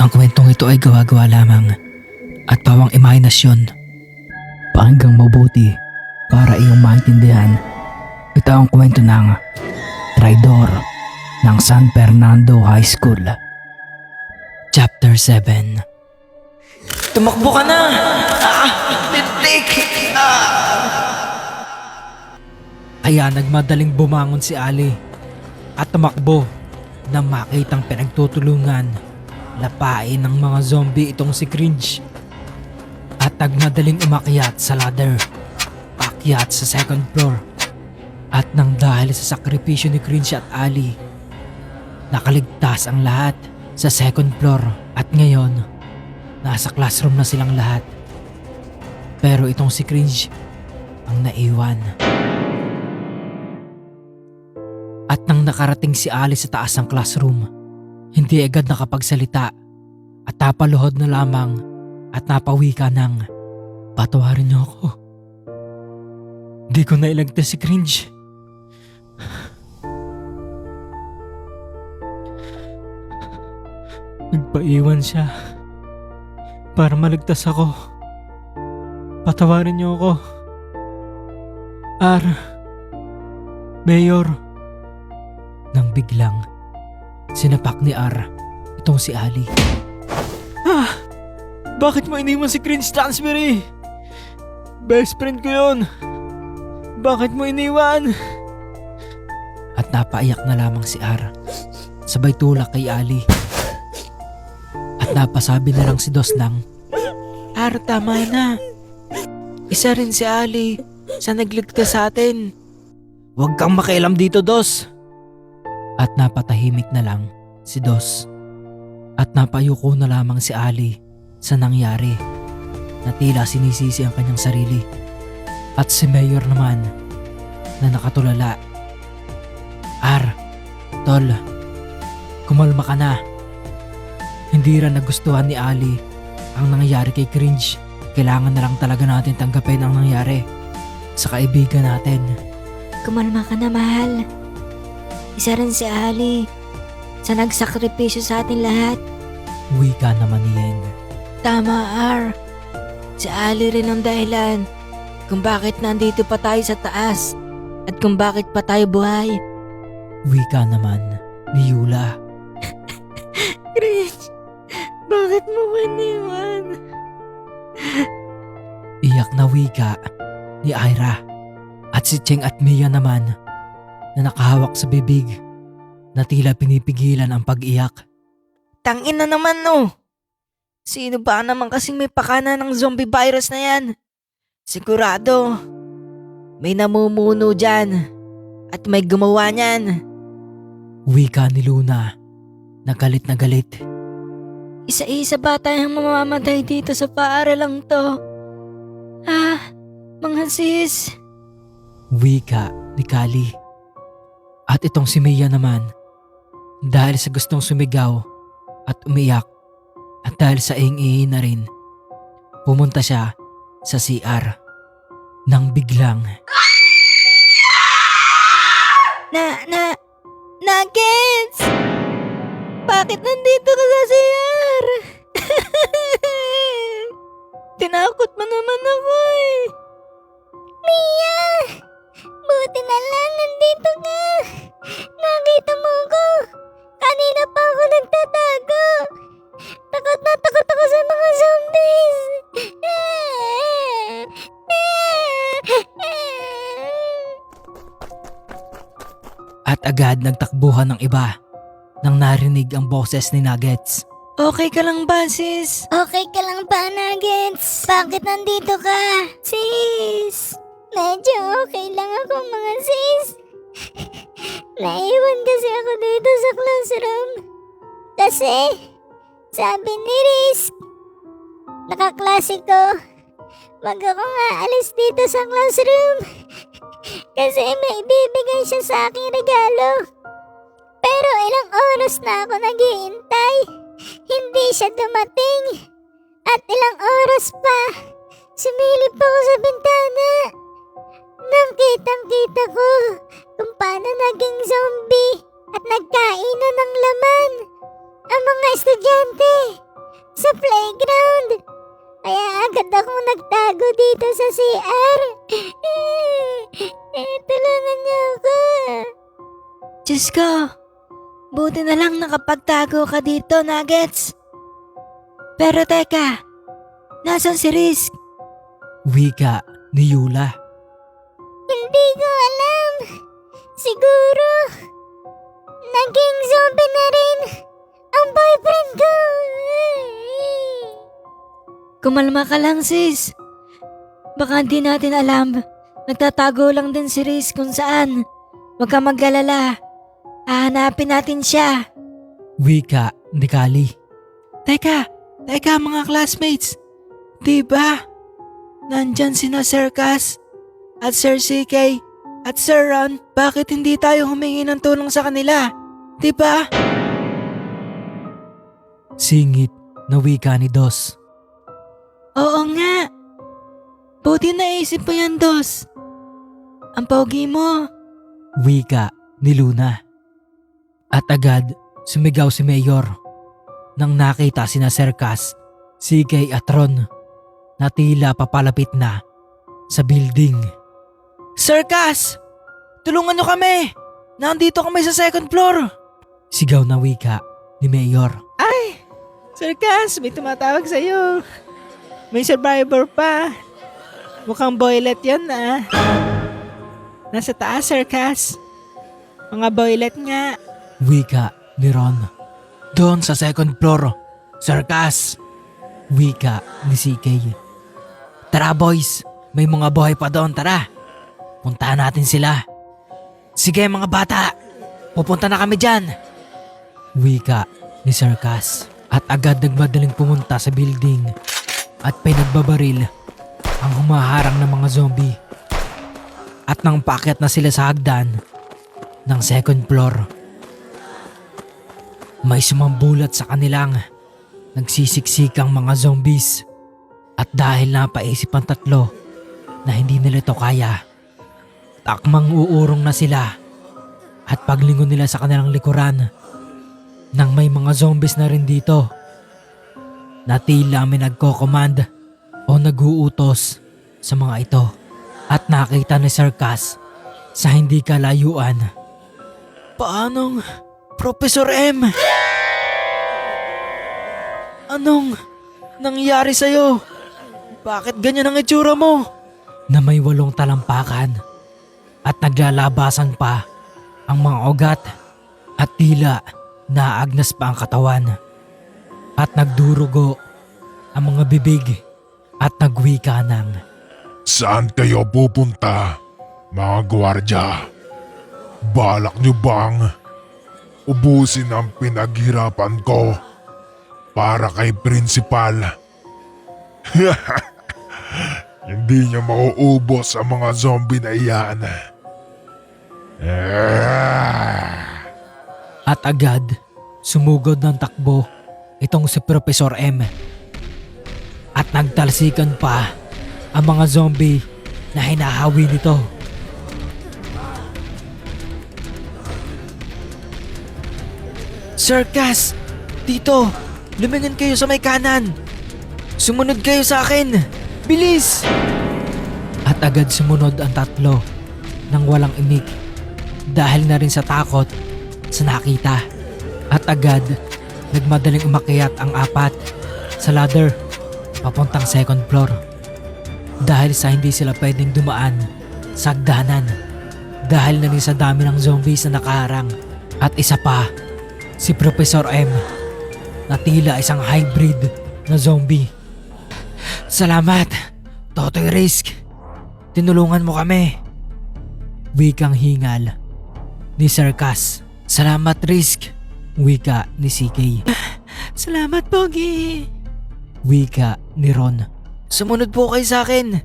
Ang kwentong ito ay gawa-gawa lamang at pawang imahinasyon. Pakinggang mabuti para iyong maintindihan. Ito ang kwento ng Traidor ng San Fernando High School. Chapter 7. Tumakbo ka na! Lintik! Kaya nagmadaling bumangon si Ali at tumakbo nang makitang pinagtutulungan lapain ng mga zombie itong si Cringe. At nagmadaling umakyat sa ladder, paakyat sa second floor. At nang dahil sa sakripisyo ni Cringe at Ali, nakaligtas ang lahat sa second floor at ngayon, nasa classroom na silang lahat. Pero itong si Cringe ang naiwan. At nang nakarating si Ali sa taas ng classroom, hindi agad nakapagsalita at napaluhod na lamang at napawika ng, "Patawarin niyo ako. Di ko na iligtas si Cringe. Nagpaiwan siya para maligtas ako. Patawarin niyo ako. R. Mayor." Nang biglang sinapak ni R itong si Ali. Bakit mo iniwan si Cringe, Stansbury? Best friend ko yun. Bakit mo iniwan? At napaiyak na lamang si R, sabay tulak kay Ali. At napasabi na lang si Dos ng, "R, tama na. Isa rin si Ali sa nagligtas sa atin. Huwag kang makialam dito, Dos." At napatahimik na lang si Dos. At napayuko na lamang si Ali sa nangyari, na tila sinisisi ang kanyang sarili. At si Mayor naman na nakatulala. "R, Tol, kumalma ka na. Hindi rin nagustuhan ni Ali ang nangyari kay Cringe. Kailangan na lang talaga natin tanggapin ang nangyari sa kaibigan natin." Kumalma ka na, mahal. Isa rin si Ali sa nagsakripisyo sa ating lahat. Wika naman ni Yeng. Tama, R. Si Ali rin ang dahilan kung bakit nandito pa tayo sa taas at kung bakit pa tayo buhay. Wika naman ni Yula. Cringe, bakit mo ko iniwan? Iyak na wika ni Ira. At si Cheng at Mia naman na nakahawak sa bibig na tila pinipigilan ang pag-iyak. Tangin na naman no! Sino ba naman kasing may pakana ng zombie virus na yan? Sigurado, may namumuno dyan at may gumawa niyan. Wika ni Luna na galit na galit. Isa-isa ba tayong mamamatay dito sa paaralang to? Mga sis. Wika ni Kali. At itong si Mia naman, dahil sa gustong sumigaw at umiyak at dahil sa iing na rin, pumunta siya sa CR nang biglang Nuggets! Bakit nandito ka sa CR? Tinakot mo naman ako eh. Mia! Buti na lang nandito ka. Nakita mo ko. Kanina pa ako nagtatago. Takot na takot ako sa mga zombies. at agad nagtakbuhan ng iba nang narinig ang boses ni Nuggets. Okay ka lang ba, sis? Okay ka lang ba, Nuggets? Bakit nandito ka? Sis, medyo okay lang ako, mga sis. Naiwan kasi ako dito sa classroom. Kasi, sabi ni Risk, nakaklase ko, wag akong aalis dito sa classroom. Kasi may bibigay siya sa aking regalo. Pero ilang oras na ako naghihintay. Hindi siya dumating. At ilang oras pa, sumilip ako sa bintana. Nang kitang-kita ko kung paano naging zombie at nagkainan ng laman ang mga estudyante. sa playground. Kaya agad akong nagtago dito sa CR. Tulungan niyo ako. Diyos ko, buti na lang nakapagtago ka dito, Nuggets. Pero teka, nasan si Risk? Wika ni Yula. Hindi ko alam. Siguro, naging zombie na rin ang boyfriend ko. Kumalma ka lang, sis. Baka hindi natin alam. Nagtatago lang din si Risk kung saan. Huwag ka mag-alala. Hahanapin natin siya. Wika ni Kali. Teka mga classmates. Diba? Nandyan sina Sir Cass at Sir CK at Sir Ron. Bakit hindi tayo humingi ng tulong sa kanila? Diba? Singit na wika ni Dos. Oo nga. Buti naisip mo yan, Dos. Ang pogi mo. Wika ni Luna. At agad sumigaw si Mayor nang nakita sina Sir Cass, CK at Ron na tila papalapit na sa building. Sir Cass! Tulungan nyo kami! Nandito kami sa second floor! Sigaw na wika ni Mayor. Ay! Sir Cass, may tumatawag sa'yo. May survivor pa. Mukhang boylet yan ah. Nasa taas, Sir Cass. Mga boylet nga. Wika ni Ron. Doon sa second floor, Sir Cass. Wika ni CK. Tara boys, may mga buhay pa doon, tara. Puntahan natin sila. Sige mga bata, pupunta na kami dyan. Wika ni Sir Cass. At agad nagmadaling pumunta sa building at pinagbabaril ang humaharang ng mga zombie. At nang paakyat na sila sa hagdan ng second floor, may sumambulat sa kanilang nagsisiksikang mga zombies. At dahil napaisip ang tatlo na hindi nila ito kaya, takmang uurong na sila at paglingon nila sa kanilang likuran nang may mga zombies na rin dito na tila may nagko-command o nag-uutos sa mga ito. At nakita ni Sir Cass sa hindi kalayuan. Paanong Professor M? Anong nangyari sa'yo? Bakit ganyan ang itsura mo? Na may 8 talampakan at naglalabasan pa ang mga ugat at tila naagnas pa ang katawan. At nagdurugo ang mga bibig at nagwika ng, Saan kayo pupunta, mga gwardya? Balak niyo bang ubusin ang pinaghirapan ko para kay Principal? Hindi niyo mauubos ang mga zombie na iyan. At agad sumugod ng takbo itong si Professor M. At nagtalsikan pa ang mga zombie na hinahawi nito. Sir Cass, dito, lumingon kayo sa may kanan. Sumunod kayo sa akin. Bilis! At agad sumunod ang tatlo nang walang imik dahil na rin sa takot sa nakita. At agad nagmadaling umakyat ang 4 sa ladder papuntang second floor dahil sa hindi sila pwedeng dumaan sa hagdanan dahil na rin sa dami ng zombies na nakaharang. At isa pa, si Professor M na tila isang hybrid na zombie. Salamat, Totoy Risk. Tinulungan mo kami. Wikang hingal ni Sir Cass. Salamat Risk. Wika ni CK. Salamat Pogi. Wika ni Ron. Sumunod po kayo sa akin.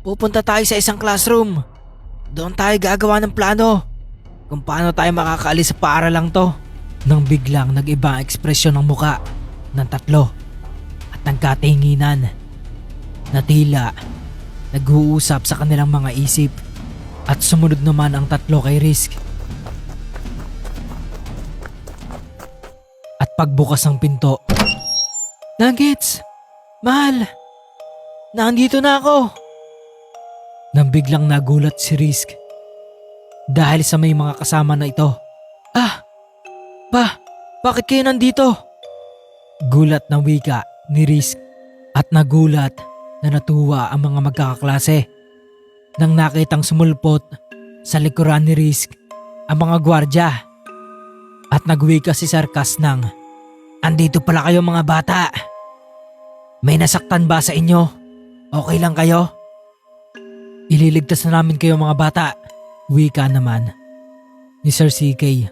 Pupunta tayo sa isang classroom. Doon tayo gagawa ng plano kung paano tayo makakaalis sa paaralang to. Nang biglang nag-iba ang ekspresyon ng muka ng tatlo at nagkatinginan na tila nag-uusap sa kanilang mga isip. At sumunod naman ang tatlo kay Risk. At pagbukas ng pinto, Nuggets! Mahal! Nandito na ako! Nang biglang nagulat si Risk dahil sa may mga kasama na ito. Ah! Bakit kayo nandito? Gulat na wika ni Risk at nagulat na natuwa ang mga magkakaklase nang nakitang sumulpot sa likuran ni Risk ang mga gwardya at nagwika si Sarkas ng, "Andito pala kayo mga bata. May nasaktan ba sa inyo? Okay lang kayo? Ililigtas na namin kayo mga bata." Wika naman ni Sir CK.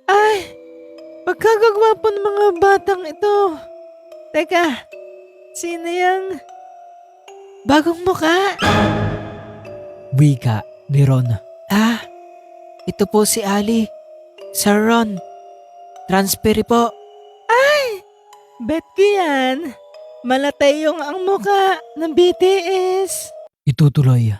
Ay, pagkagagwapo ng mga batang ito. Teka, sino yang bagong muka? Wika ni Ron. Ah, ito po si Ali. Sir Ron, transferi po. Ay, bet ko yan. Malatay yung ang muka ng BTS. Itutuloy.